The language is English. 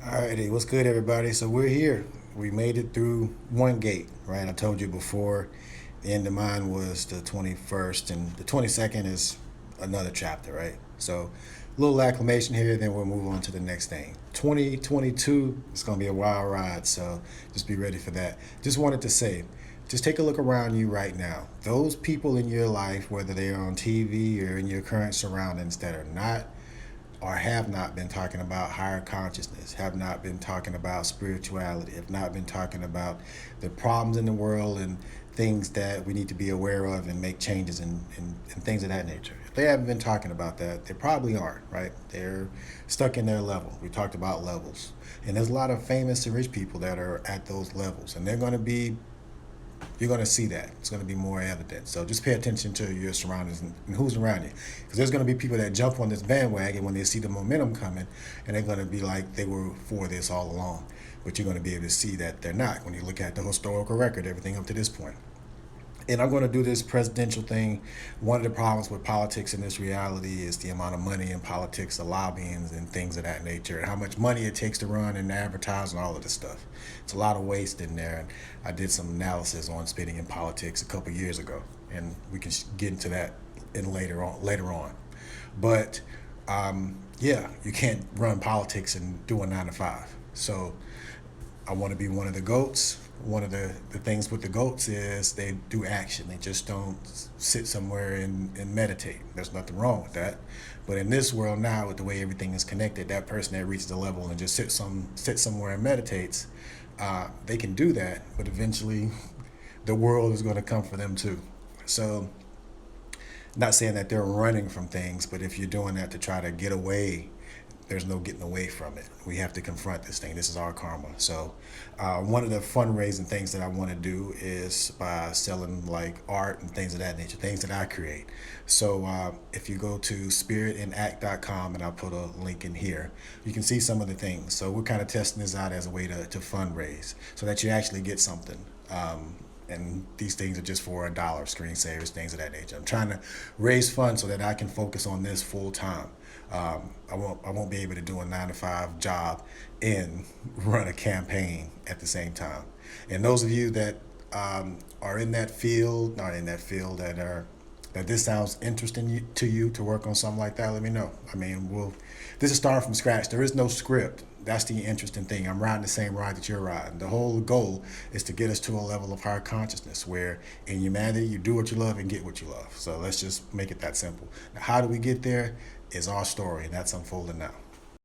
Alrighty, what's good, everybody? So we're here. We made it through one gate, right? I told you before, the end of mine was the 21st, and the 22nd is another chapter, right? So, a little acclamation here, then we'll move on to the next thing. 2022 is going to be a wild ride, so just be ready for that. Just wanted to say, just take a look around you right now. Those people in your life, whether they are on TV or in your current surroundings, that are not or have not been talking about higher consciousness, have not been talking about spirituality, have not been talking about the problems in the world and things that we need to be aware of and make changes and things of that nature. If they haven't been talking about that, they probably aren't, right? They're stuck in their level. We talked about levels. And there's a lot of famous and rich people that are at those levels, and they're going to be you're going to see that. It's going to be more evident. So just pay attention to your surroundings and who's around you. Because there's going to be people that jump on this bandwagon when they see the momentum coming, and they're going to be like they were for this all along. But you're going to be able to see that they're not when you look at the historical record, everything up to this point. And I'm going to do this presidential thing. One of the problems with politics in this reality is the amount of money in politics, the lobbying and things of that nature, and how much money it takes to run and advertise and all of this stuff. It's a lot of waste in there. And I did some analysis on spending in politics a couple years ago, and we can get into that in later on. But yeah, you can't run politics and do a 9 to 5. So I want to be one of the goats. One of the things with the goats is they do action. They just don't sit somewhere and meditate. There's nothing wrong with that. But in this world now, with the way everything is connected, that person that reaches a level and just sit somewhere and meditates, they can do that. But eventually, the world is going to come for them too. So, not saying that they're running from things, but if you're doing that to try to get away, there's no getting away from it. We have to confront this thing. This is our karma. So, one of the fundraising things that I want to do is by selling like art and things of that nature, things that I create. So, if you go to spiritact.com, and I'll put a link in here, you can see some of the things. So, we're kind of testing this out as a way to fundraise so that you actually get something. And these things are just for $1, screensavers, things of that nature. I'm trying to raise funds so that I can focus on this full time. I won't be able to do a 9 to 5 job and run a campaign at the same time. And those of you that are in that field, not in that field, that this sounds interesting to you to work on something like that, let me know. I mean, this is starting from scratch. There is no script. That's the interesting thing. I'm riding the same ride that you're riding. The whole goal is to get us to a level of higher consciousness where in humanity you do what you love and get what you love. So let's just make it that simple. Now, how do we get there is our story, and that's unfolding now.